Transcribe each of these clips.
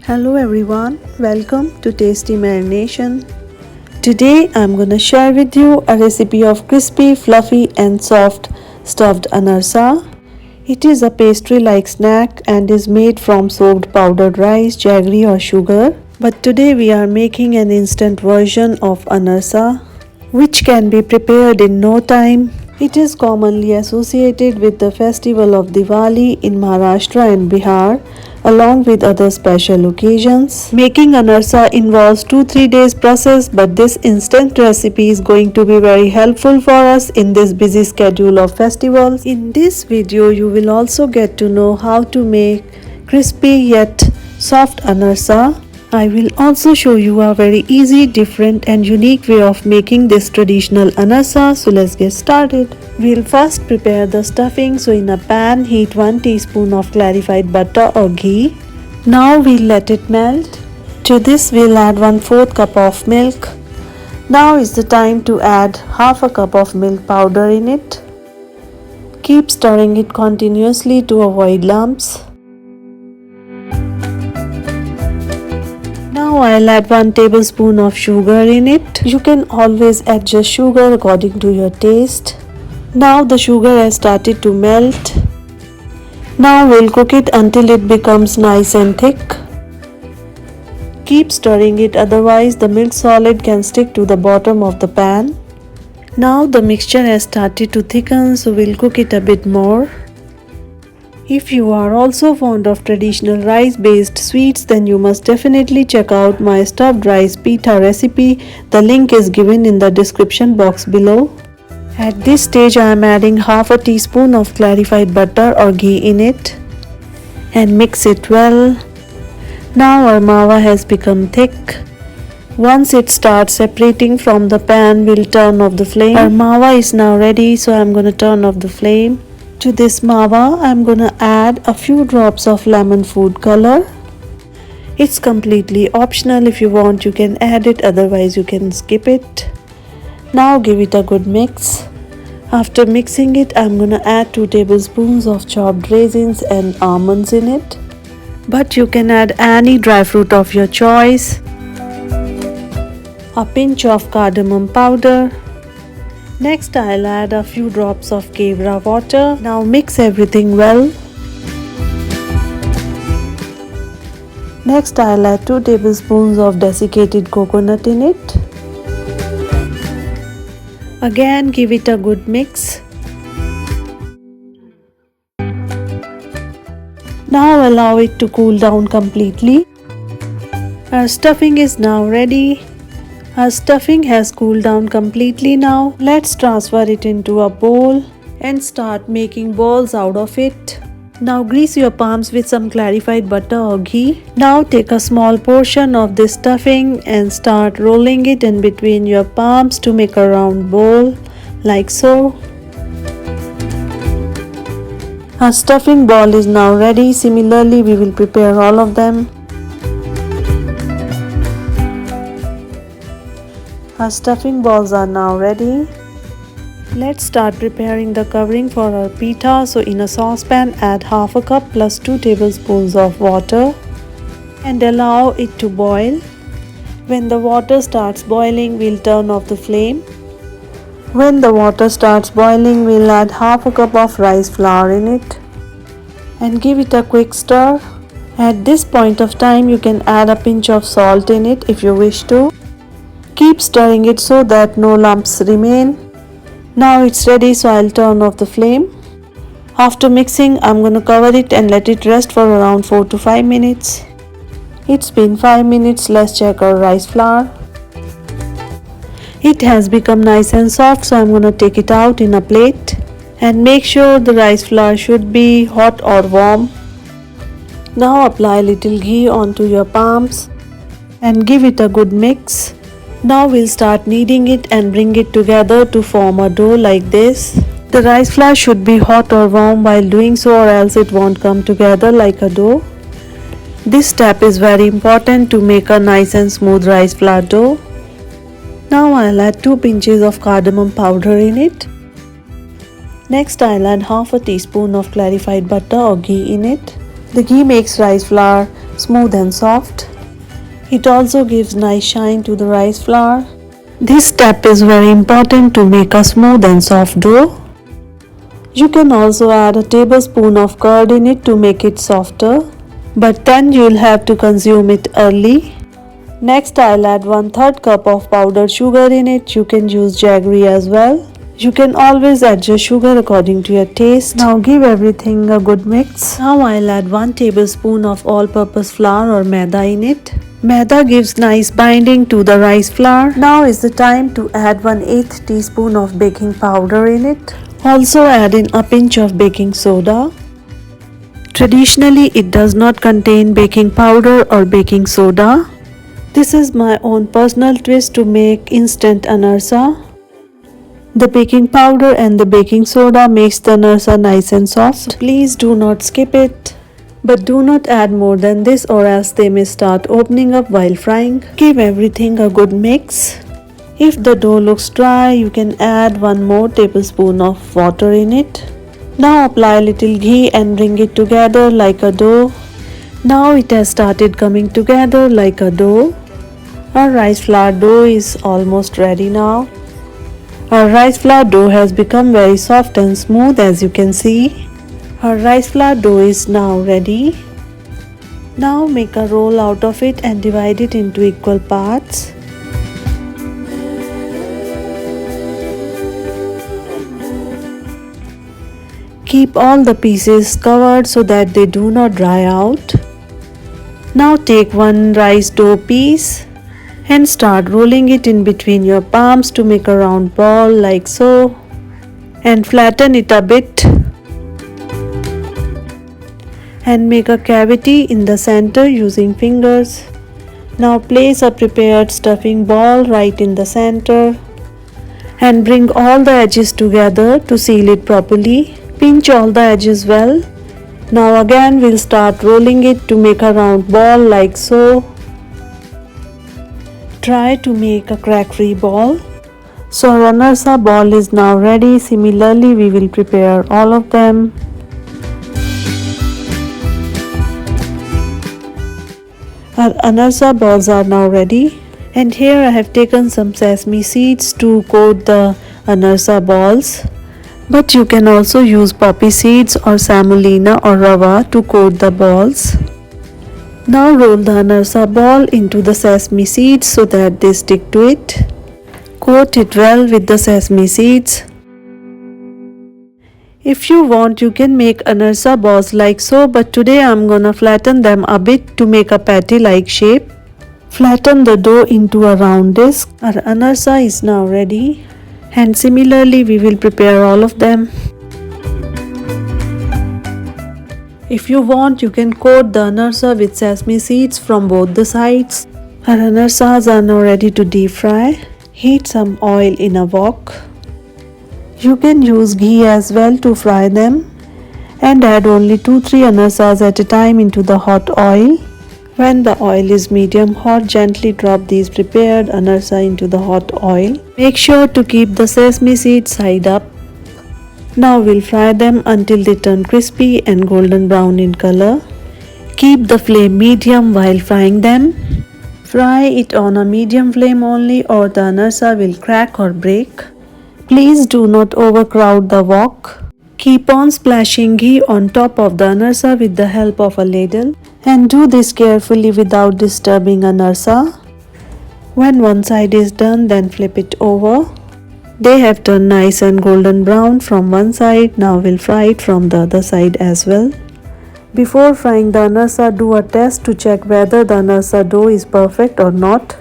Hello everyone, welcome to Tasty Marination. Today I'm gonna share with you a recipe of crispy, fluffy and soft stuffed anarsa. It is a pastry-like snack and is made from soaked powdered rice, jaggery or sugar. But today we are making an instant version of anarsa, which can be prepared in no time. It is commonly associated with the festival of Diwali in Maharashtra and Bihar, along with other special occasions. Making anarsa involves 2-3 days process, but this instant recipe is going to be very helpful for us in this busy schedule of festivals. In this video, you will also get to know how to make crispy yet soft anarsa. I will also show you a very easy, different and unique way of making this traditional anarsa. So let's get started. We'll first prepare the stuffing. So in a pan, heat 1 teaspoon of clarified butter or ghee. Now we'll let it melt. To this we'll add 1/4 cup of milk. Now is the time to add half a cup of milk powder in it. Keep stirring it continuously to avoid lumps. Now I'll add 1 tablespoon of sugar in it. You can always adjust sugar according to your taste. Now the sugar has started to melt. Now we'll cook it until it becomes nice and thick. Keep stirring it, otherwise the milk solid can stick to the bottom of the pan. Now the mixture has started to thicken, so we'll cook it a bit more. If you are also fond of traditional rice-based sweets, then you must definitely check out my stuffed rice pita recipe. The link is given in the description box below. At this stage, I am adding half a teaspoon of clarified butter or ghee in it and mix it well. Now our mawa has become thick. Once it starts separating from the pan, we'll turn off the flame. Our mawa is now ready, so I'm going to turn off the flame. To this mawa, I'm gonna add a few drops of lemon food color. It's completely optional. If you want, you can add it, otherwise you can skip it. Now give it a good mix. After mixing it, I'm gonna add 2 tablespoons of chopped raisins and almonds in it. But you can add any dry fruit of your choice. A pinch of cardamom powder. Next, I'll add a few drops of kevra water. Now mix everything well. Next, I'll add 2 tablespoons of desiccated coconut in it. Again, give it a good mix. Now allow it to cool down completely. Our stuffing is now ready. Our stuffing has cooled down completely now. Let's transfer it into a bowl and start making balls out of it. Now grease your palms with some clarified butter or ghee. Now take a small portion of this stuffing and start rolling it in between your palms to make a round ball, like so. Our stuffing ball is now ready. Similarly, we will prepare all of them. Our stuffing balls are now ready. Let's start preparing the covering for our pita. So in a saucepan, add half a cup plus 2 tablespoons of water and allow it to boil. When the water starts boiling, we'll turn off the flame. When the water starts boiling, we'll add half a cup of rice flour in it and give it a quick stir. At this point of time, you can add a pinch of salt in it if you wish to. Keep stirring it so that no lumps remain. Now it's ready, so I'll turn off the flame. After mixing, I'm going to cover it and let it rest for around 4 to 5 minutes. It's been 5 minutes. Let's check our rice flour. It has become nice and soft, so I'm going to take it out in a plate and make sure the rice flour should be hot or warm. Now apply a little ghee onto your palms and give it a good mix. Now we'll start kneading it and bring it together to form a dough like this. The rice flour should be hot or warm while doing so, or else it won't come together like a dough. This step is very important to make a nice and smooth rice flour dough. Now I'll add 2 pinches of cardamom powder in it. Next, I'll add half a teaspoon of clarified butter or ghee in it. The ghee makes rice flour smooth and soft. It also gives nice shine to the rice flour. This step is very important to make a smooth and soft dough. You can also add a tablespoon of curd in it to make it softer, but then you'll have to consume it early. Next, I'll add 1/3 cup of powdered sugar in it. You can use jaggery as well. You can always adjust sugar according to your taste. Now give everything a good mix. Now I'll add 1 tablespoon of all-purpose flour or maida in it. Maida gives nice binding to the rice flour. Now is the time to add 1/8 teaspoon of baking powder in it. Also add in a pinch of baking soda. Traditionally, it does not contain baking powder or baking soda. This is my own personal twist to make instant anarsa. The baking powder and the baking soda makes the anarsa nice and soft. So please do not skip it. But do not add more than this or else they may start opening up while frying. Give everything a good mix. If the dough looks dry, you can add 1 more tablespoon of water in it. Now apply a little ghee and bring it together like a dough. Now it has started coming together like a dough. Our rice flour dough is almost ready now. Our rice flour dough has become very soft and smooth, as you can see. Our rice flour dough is now ready. Now make a roll out of it and divide it into equal parts. Keep all the pieces covered so that they do not dry out. Now take 1 rice dough piece and start rolling it in between your palms to make a round ball like so, and flatten it a bit and make a cavity in the center using fingers. Now place a prepared stuffing ball right in the center and bring all the edges together to seal it properly. Pinch all the edges well. Now again we'll start rolling it to make a round ball like so. Try to make a crack-free ball. So our anarsa ball is now ready. Similarly, we will prepare all of them. Our anarsa balls are now ready. And here I have taken some sesame seeds to coat the anarsa balls. But you can also use poppy seeds or semolina or rava to coat the balls. Now roll the anarsa ball into the sesame seeds so that they stick to it. Coat it well with the sesame seeds. If you want, you can make anarsa balls like so, but today I'm gonna flatten them a bit to make a patty-like shape. Flatten the dough into a round disc. Our anarsa is now ready, and similarly we will prepare all of them. If you want, you can coat the anarsa with sesame seeds from both the sides. Our anarsas are now ready to deep fry. Heat some oil in a wok. You can use ghee as well to fry them, and add only 2-3 anarsas at a time into the hot oil. When the oil is medium hot, gently drop these prepared anarsa into the hot oil. Make sure to keep the sesame seeds side up. Now we'll fry them until they turn crispy and golden brown in color. Keep the flame medium while frying them. Fry it on a medium flame only or the anarsa will crack or break. Please do not overcrowd the wok. Keep on splashing ghee on top of the anarsa with the help of a ladle, and do this carefully without disturbing anarsa. When one side is done, then flip it over. They have turned nice and golden brown from one side. Now we'll fry it from the other side as well. Before frying the anarsa, do a test to check whether the anarsa dough is perfect or not.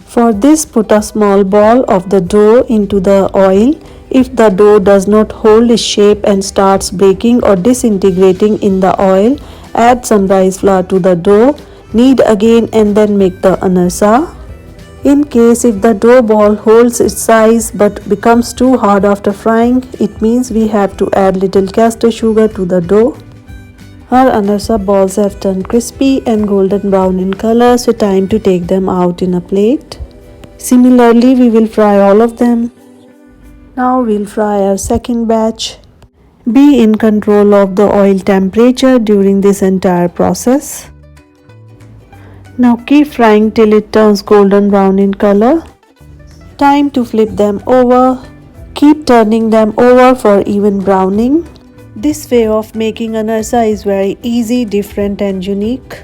For this, put a small ball of the dough into the oil. If the dough does not hold its shape and starts breaking or disintegrating in the oil, add some rice flour to the dough. Knead again and then make the anarsa. In case if the dough ball holds its size but becomes too hard after frying, it means we have to add little caster sugar to the dough. Our anarsa balls have turned crispy and golden brown in color, so time to take them out in a plate. Similarly, we will fry all of them. Now we'll fry our second batch. Be in control of the oil temperature during this entire process. Now keep frying till it turns golden brown in color. Time to flip them over. Keep turning them over for even browning. This way of making anarsa is very easy, different and unique.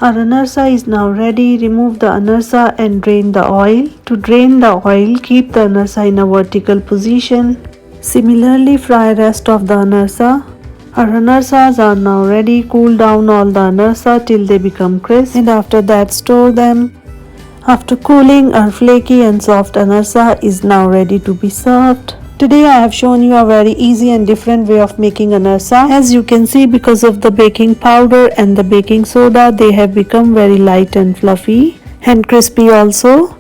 Our anarsa is now ready. Remove the anarsa and drain the oil. To drain the oil, keep the anarsa in a vertical position. Similarly, fry rest of the anarsa. Our anarsas are now ready. Cool down all the anarsa till they become crisp, and after that store them. After cooling, our flaky and soft anarsa is now ready to be served. Today I have shown you a very easy and different way of making anarsa. As you can see, because of the baking powder and the baking soda, they have become very light and fluffy and crispy also.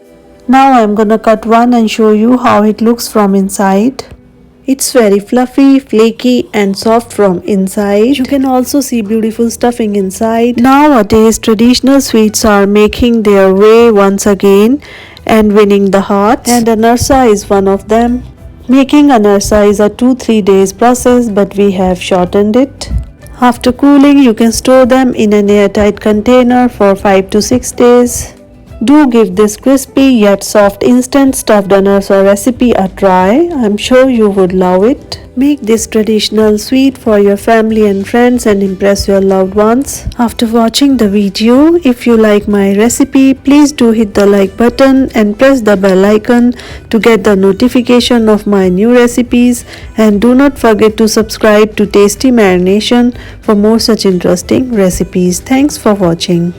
Now I am gonna cut one and show you how it looks from inside. It's very fluffy, flaky and soft from inside. You can also see beautiful stuffing inside. Nowadays traditional sweets are making their way once again and winning the hearts, and anarsa is one of them. Making anarsa is a 2-3 days process, but we have shortened it. After cooling, you can store them in an airtight container for 5 to 6 days. Do give this crispy yet soft instant stuffed anarsa recipe a try. I'm sure you would love it. Make this traditional sweet for your family and friends and impress your loved ones. After watching the video, if you like my recipe, please do hit the like button and press the bell icon to get the notification of my new recipes, and do not forget to subscribe to Tasty Marination for more such interesting recipes. Thanks for watching.